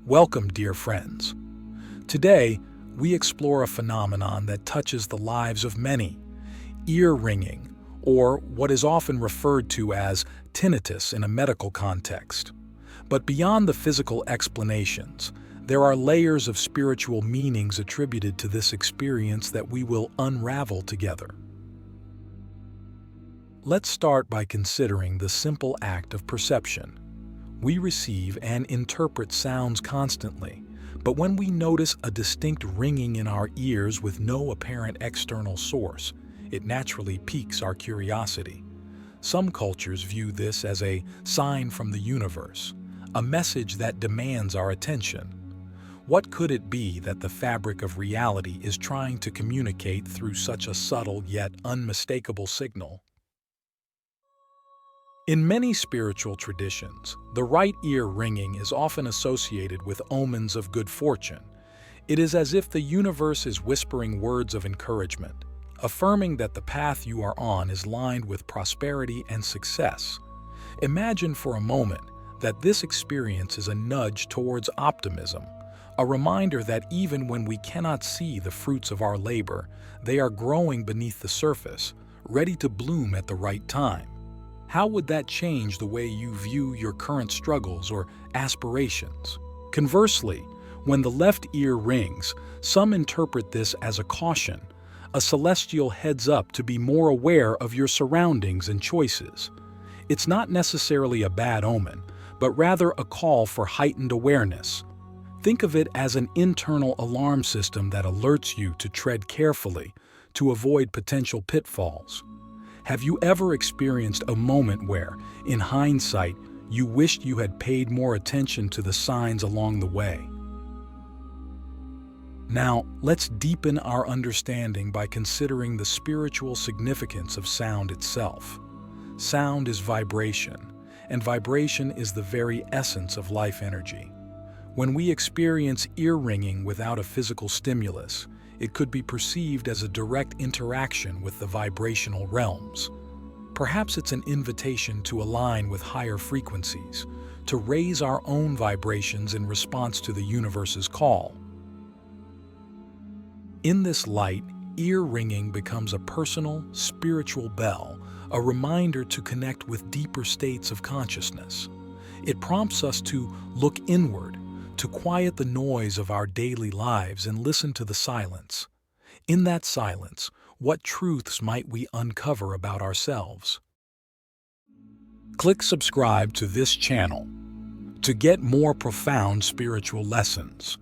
Welcome, dear friends. Today, we explore a phenomenon that touches the lives of many, ear ringing, or what is often referred to as tinnitus in a medical context. But beyond the physical explanations, there are layers of spiritual meanings attributed to this experience that we will unravel together. Let's start by considering the simple act of perception. We receive and interpret sounds constantly, but when we notice a distinct ringing in our ears with no apparent external source, it naturally piques our curiosity. Some cultures view this as a sign from the universe, a message that demands our attention. What could it be that the fabric of reality is trying to communicate through such a subtle yet unmistakable signal? In many spiritual traditions, the right ear ringing is often associated with omens of good fortune. It is as if the universe is whispering words of encouragement, affirming that the path you are on is lined with prosperity and success. Imagine for a moment that this experience is a nudge towards optimism, a reminder that even when we cannot see the fruits of our labor, they are growing beneath the surface, ready to bloom at the right time. How would that change the way you view your current struggles or aspirations? Conversely, when the left ear rings, some interpret this as a caution, a celestial heads-up to be more aware of your surroundings and choices. It's not necessarily a bad omen, but rather a call for heightened awareness. Think of it as an internal alarm system that alerts you to tread carefully, to avoid potential pitfalls. Have you ever experienced a moment where, in hindsight, you wished you had paid more attention to the signs along the way? Now, let's deepen our understanding by considering the spiritual significance of sound itself. Sound is vibration, and vibration is the very essence of life energy. When we experience ear ringing without a physical stimulus, it could be perceived as a direct interaction with the vibrational realms. Perhaps it's an invitation to align with higher frequencies, to raise our own vibrations in response to the universe's call. In this light, ear ringing becomes a personal, spiritual bell, a reminder to connect with deeper states of consciousness. It prompts us to look inward, to quiet the noise of our daily lives and listen to the silence. In that silence, what truths might we uncover about ourselves? Click subscribe to this channel to get more profound spiritual lessons.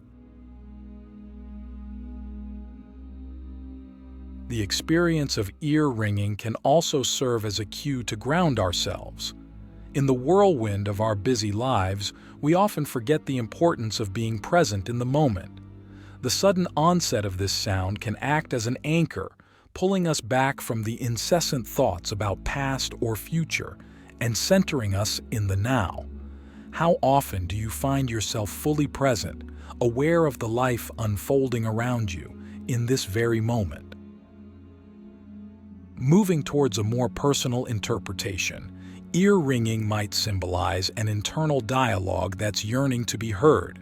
The experience of ear ringing can also serve as a cue to ground ourselves. In the whirlwind of our busy lives, we often forget the importance of being present in the moment. The sudden onset of this sound can act as an anchor, pulling us back from the incessant thoughts about past or future and centering us in the now. How often do you find yourself fully present, aware of the life unfolding around you in this very moment? Moving towards a more personal interpretation, ear ringing might symbolize an internal dialogue that's yearning to be heard.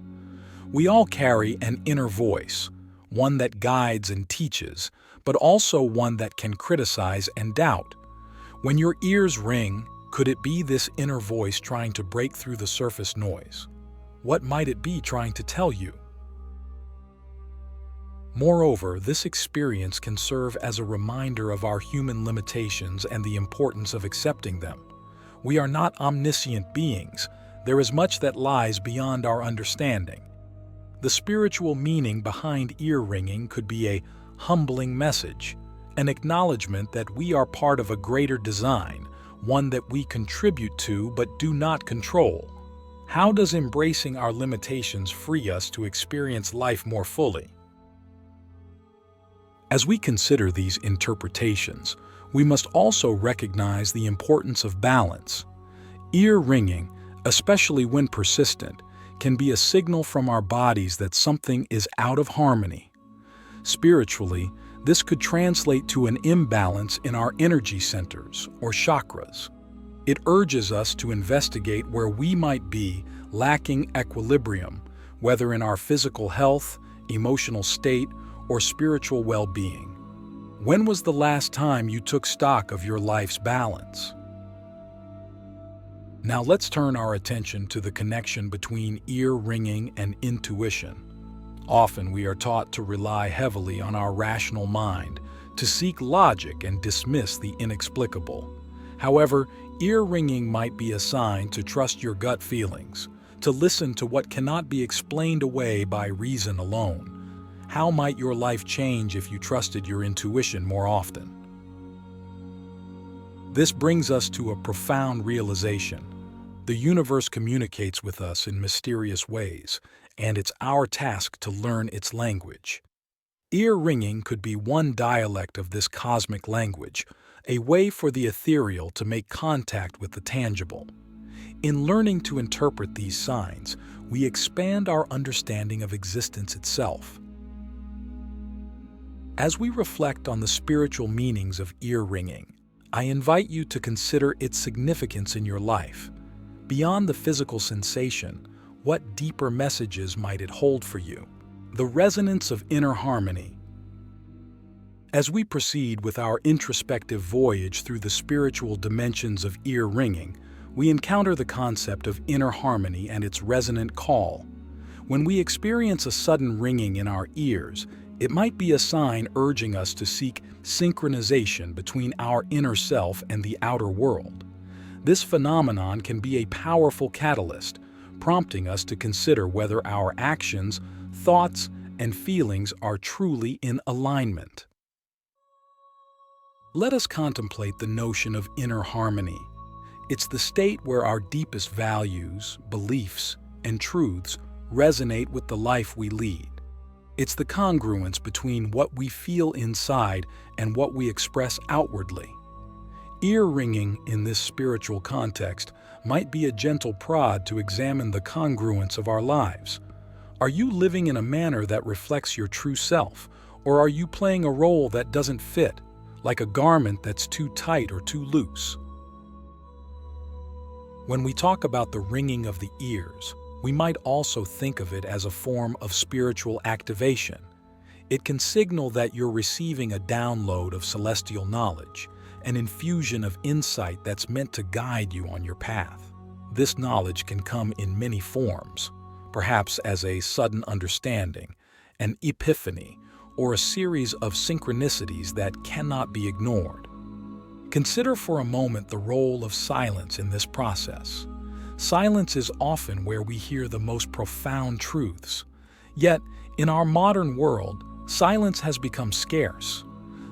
We all carry an inner voice, one that guides and teaches, but also one that can criticize and doubt. When your ears ring, could it be this inner voice trying to break through the surface noise? What might it be trying to tell you? Moreover, this experience can serve as a reminder of our human limitations and the importance of accepting them. We are not omniscient beings. There is much that lies beyond our understanding. The spiritual meaning behind ear ringing could be a humbling message, an acknowledgement that we are part of a greater design, one that we contribute to but do not control. How does embracing our limitations free us to experience life more fully? As we consider these interpretations, we must also recognize the importance of balance. Ear ringing, especially when persistent, can be a signal from our bodies that something is out of harmony. Spiritually, this could translate to an imbalance in our energy centers or chakras. It urges us to investigate where we might be lacking equilibrium, whether in our physical health, emotional state, or spiritual well-being. When was the last time you took stock of your life's balance? Now let's turn our attention to the connection between ear ringing and intuition. Often we are taught to rely heavily on our rational mind, to seek logic and dismiss the inexplicable. However, ear ringing might be a sign to trust your gut feelings, to listen to what cannot be explained away by reason alone. How might your life change if you trusted your intuition more often? This brings us to a profound realization. The universe communicates with us in mysterious ways, and it's our task to learn its language. Ear ringing could be one dialect of this cosmic language, a way for the ethereal to make contact with the tangible. In learning to interpret these signs, we expand our understanding of existence itself. As we reflect on the spiritual meanings of ear ringing, I invite you to consider its significance in your life. Beyond the physical sensation, what deeper messages might it hold for you? The resonance of inner harmony. As we proceed with our introspective voyage through the spiritual dimensions of ear ringing, we encounter the concept of inner harmony and its resonant call. When we experience a sudden ringing in our ears, it might be a sign urging us to seek synchronization between our inner self and the outer world. This phenomenon can be a powerful catalyst, prompting us to consider whether our actions, thoughts, and feelings are truly in alignment. Let us contemplate the notion of inner harmony. It's the state where our deepest values, beliefs, and truths resonate with the life we lead. It's the congruence between what we feel inside and what we express outwardly. Ear ringing in this spiritual context might be a gentle prod to examine the congruence of our lives. Are you living in a manner that reflects your true self, or are you playing a role that doesn't fit, like a garment that's too tight or too loose? When we talk about the ringing of the ears, we might also think of it as a form of spiritual activation. It can signal that you're receiving a download of celestial knowledge, an infusion of insight that's meant to guide you on your path. This knowledge can come in many forms, perhaps as a sudden understanding, an epiphany, or a series of synchronicities that cannot be ignored. Consider for a moment the role of silence in this process. Silence is often where we hear the most profound truths. Yet, in our modern world, silence has become scarce.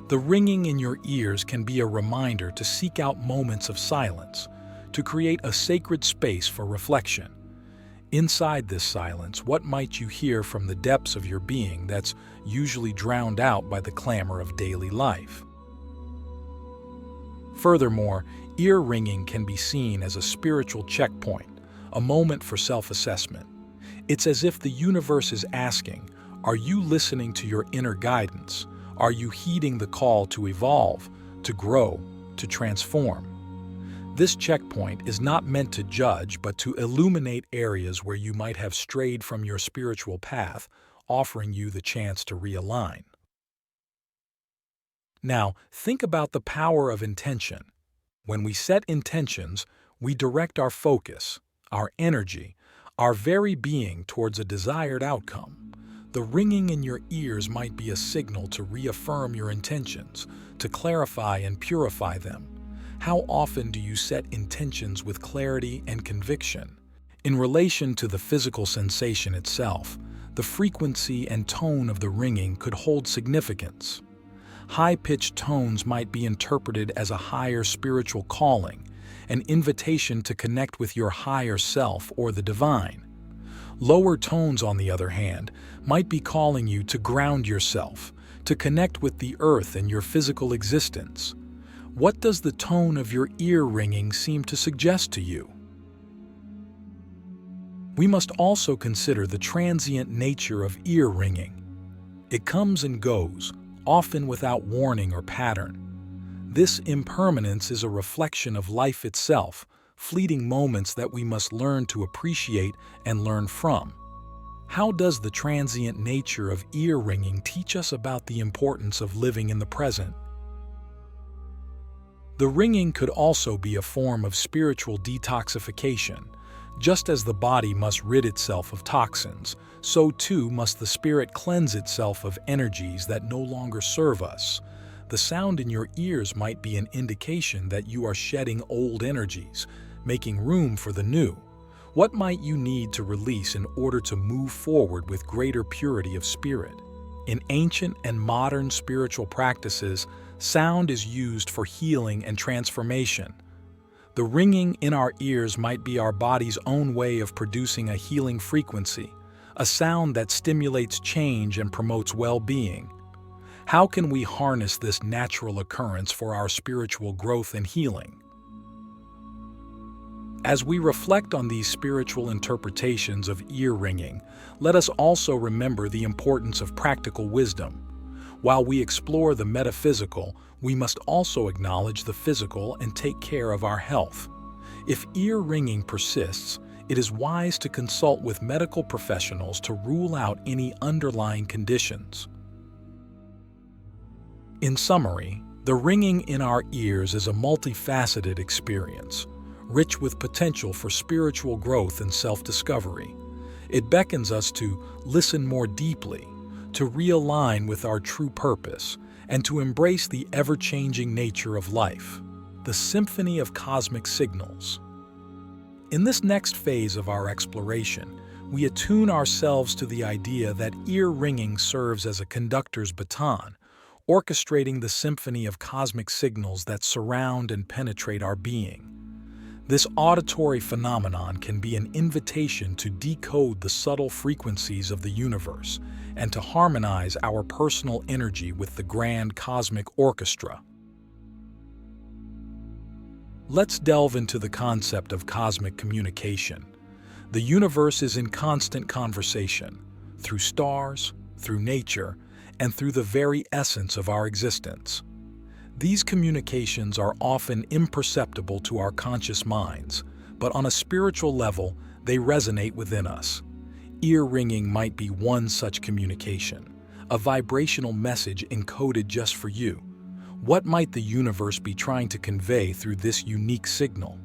The ringing in your ears can be a reminder to seek out moments of silence, to create a sacred space for reflection. Inside this silence, what might you hear from the depths of your being that's usually drowned out by the clamor of daily life? Furthermore, ear ringing can be seen as a spiritual checkpoint, a moment for self-assessment. It's as if the universe is asking, are you listening to your inner guidance? Are you heeding the call to evolve, to grow, to transform? This checkpoint is not meant to judge, but to illuminate areas where you might have strayed from your spiritual path, offering you the chance to realign. Now, think about the power of intention. When we set intentions, we direct our focus, our energy, our very being towards a desired outcome. The ringing in your ears might be a signal to reaffirm your intentions, to clarify and purify them. How often do you set intentions with clarity and conviction? In relation to the physical sensation itself, the frequency and tone of the ringing could hold significance. High-pitched tones might be interpreted as a higher spiritual calling, an invitation to connect with your higher self or the divine. Lower tones, on the other hand, might be calling you to ground yourself, to connect with the earth and your physical existence. What does the tone of your ear ringing seem to suggest to you? We must also consider the transient nature of ear ringing. It comes and goes, often without warning or pattern. This impermanence is a reflection of life itself, fleeting moments that we must learn to appreciate and learn from. How does the transient nature of ear ringing teach us about the importance of living in the present? The ringing could also be a form of spiritual detoxification. Just as the body must rid itself of toxins, so too must the spirit cleanse itself of energies that no longer serve us. The sound in your ears might be an indication that you are shedding old energies, making room for the new. What might you need to release in order to move forward with greater purity of spirit? In ancient and modern spiritual practices, sound is used for healing and transformation. The ringing in our ears might be our body's own way of producing a healing frequency, a sound that stimulates change and promotes well-being. How can we harness this natural occurrence for our spiritual growth and healing? As we reflect on these spiritual interpretations of ear ringing, let us also remember the importance of practical wisdom. While we explore the metaphysical, we must also acknowledge the physical and take care of our health. If ear ringing persists, it is wise to consult with medical professionals to rule out any underlying conditions. In summary, the ringing in our ears is a multifaceted experience, rich with potential for spiritual growth and self-discovery. It beckons us to listen more deeply, to realign with our true purpose, and to embrace the ever-changing nature of life, the symphony of cosmic signals. In this next phase of our exploration, we attune ourselves to the idea that ear ringing serves as a conductor's baton, orchestrating the symphony of cosmic signals that surround and penetrate our being. This auditory phenomenon can be an invitation to decode the subtle frequencies of the universe and to harmonize our personal energy with the grand cosmic orchestra. Let's delve into the concept of cosmic communication. The universe is in constant conversation, through stars, through nature, and through the very essence of our existence. These communications are often imperceptible to our conscious minds, but on a spiritual level, they resonate within us. Ear ringing might be one such communication, a vibrational message encoded just for you. What might the universe be trying to convey through this unique signal?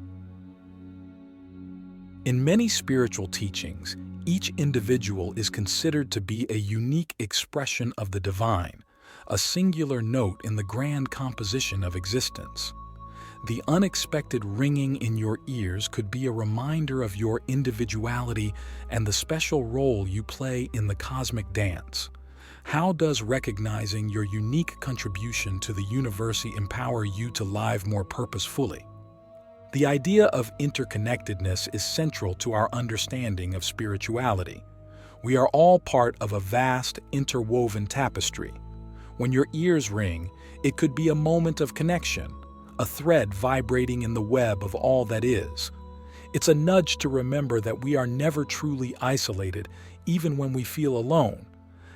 In many spiritual teachings, each individual is considered to be a unique expression of the divine, a singular note in the grand composition of existence. The unexpected ringing in your ears could be a reminder of your individuality and the special role you play in the cosmic dance. How does recognizing your unique contribution to the universe empower you to live more purposefully? The idea of interconnectedness is central to our understanding of spirituality. We are all part of a vast, interwoven tapestry. When your ears ring, it could be a moment of connection, a thread vibrating in the web of all that is. It's a nudge to remember that we are never truly isolated, even when we feel alone.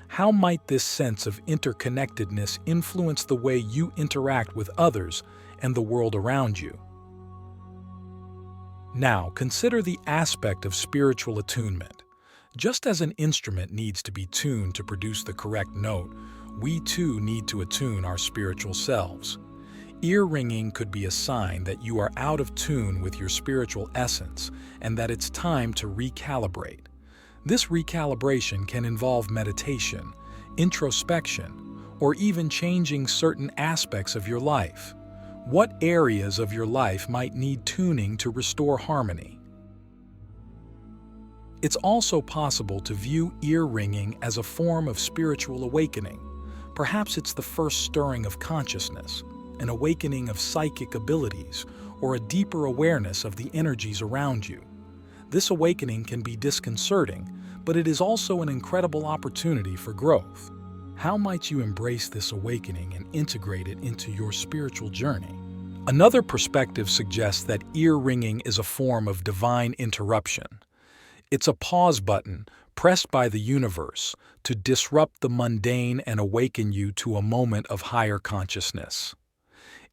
How might this sense of interconnectedness influence the way you interact with others and the world around you? Now, consider the aspect of spiritual attunement. Just as an instrument needs to be tuned to produce the correct note, we too need to attune our spiritual selves. Ear ringing could be a sign that you are out of tune with your spiritual essence and that it's time to recalibrate. This recalibration can involve meditation, introspection, or even changing certain aspects of your life. What areas of your life might need tuning to restore harmony? It's also possible to view ear ringing as a form of spiritual awakening. Perhaps it's the first stirring of consciousness, an awakening of psychic abilities, or a deeper awareness of the energies around you. This awakening can be disconcerting, but it is also an incredible opportunity for growth. How might you embrace this awakening and integrate it into your spiritual journey? Another perspective suggests that ear ringing is a form of divine interruption. It's a pause button pressed by the universe to disrupt the mundane and awaken you to a moment of higher consciousness.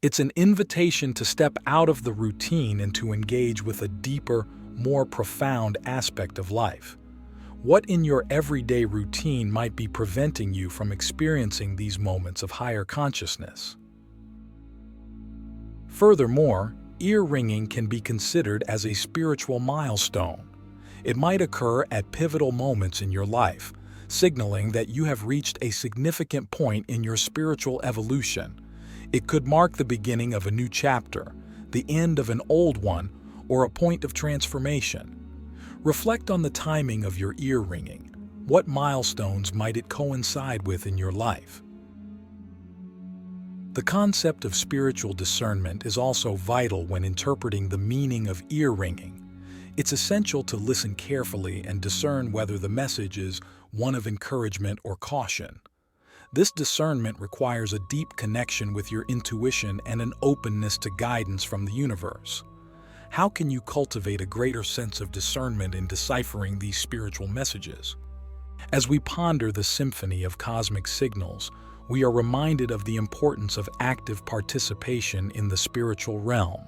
It's an invitation to step out of the routine and to engage with a deeper, more profound aspect of life. What in your everyday routine might be preventing you from experiencing these moments of higher consciousness? Furthermore, ear ringing can be considered as a spiritual milestone. It might occur at pivotal moments in your life, signaling that you have reached a significant point in your spiritual evolution. It could mark the beginning of a new chapter, the end of an old one, or a point of transformation. Reflect on the timing of your ear ringing. What milestones might it coincide with in your life? The concept of spiritual discernment is also vital when interpreting the meaning of ear ringing. It's essential to listen carefully and discern whether the message is one of encouragement or caution. This discernment requires a deep connection with your intuition and an openness to guidance from the universe. How can you cultivate a greater sense of discernment in deciphering these spiritual messages? As we ponder the symphony of cosmic signals, we are reminded of the importance of active participation in the spiritual realm.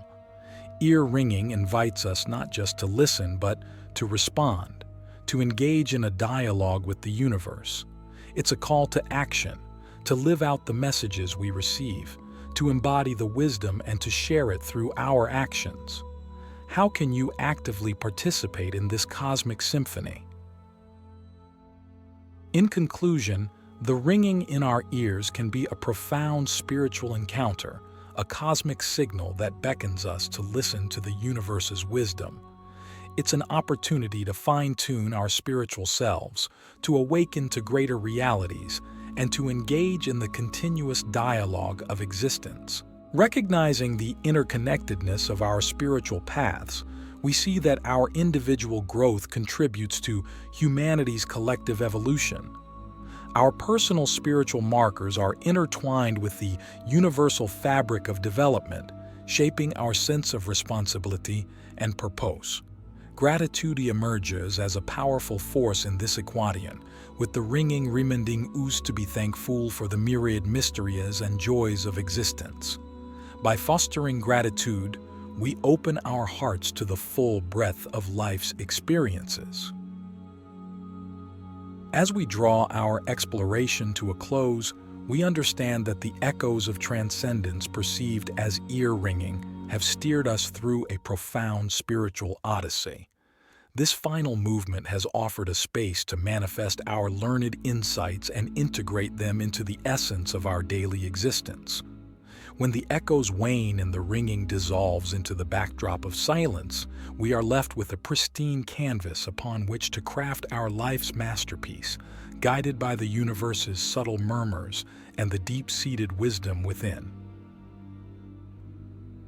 Ear ringing invites us not just to listen, but to respond, to engage in a dialogue with the universe. It's a call to action, to live out the messages we receive, to embody the wisdom and to share it through our actions. How can you actively participate in this cosmic symphony? In conclusion, the ringing in our ears can be a profound spiritual encounter, a cosmic signal that beckons us to listen to the universe's wisdom. It's an opportunity to fine-tune our spiritual selves, to awaken to greater realities, and to engage in the continuous dialogue of existence. Recognizing the interconnectedness of our spiritual paths, we see that our individual growth contributes to humanity's collective evolution. Our personal spiritual markers are intertwined with the universal fabric of development, shaping our sense of responsibility and purpose. Gratitude emerges as a powerful force in this equation, with the ringing reminding us to be thankful for the myriad mysteries and joys of existence. By fostering gratitude, we open our hearts to the full breadth of life's experiences. As we draw our exploration to a close, we understand that the echoes of transcendence perceived as ear-ringing have steered us through a profound spiritual odyssey. This final movement has offered a space to manifest our learned insights and integrate them into the essence of our daily existence. When the echoes wane and the ringing dissolves into the backdrop of silence, we are left with a pristine canvas upon which to craft our life's masterpiece, guided by the universe's subtle murmurs and the deep-seated wisdom within.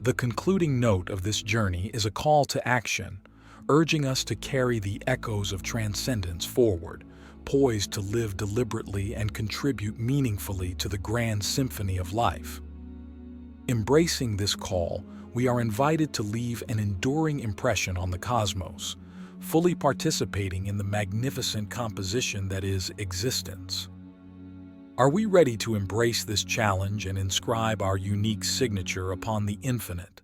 The concluding note of this journey is a call to action, urging us to carry the echoes of transcendence forward, poised to live deliberately and contribute meaningfully to the grand symphony of life. Embracing this call, we are invited to leave an enduring impression on the cosmos, fully participating in the magnificent composition that is existence. Are we ready to embrace this challenge and inscribe our unique signature upon the infinite?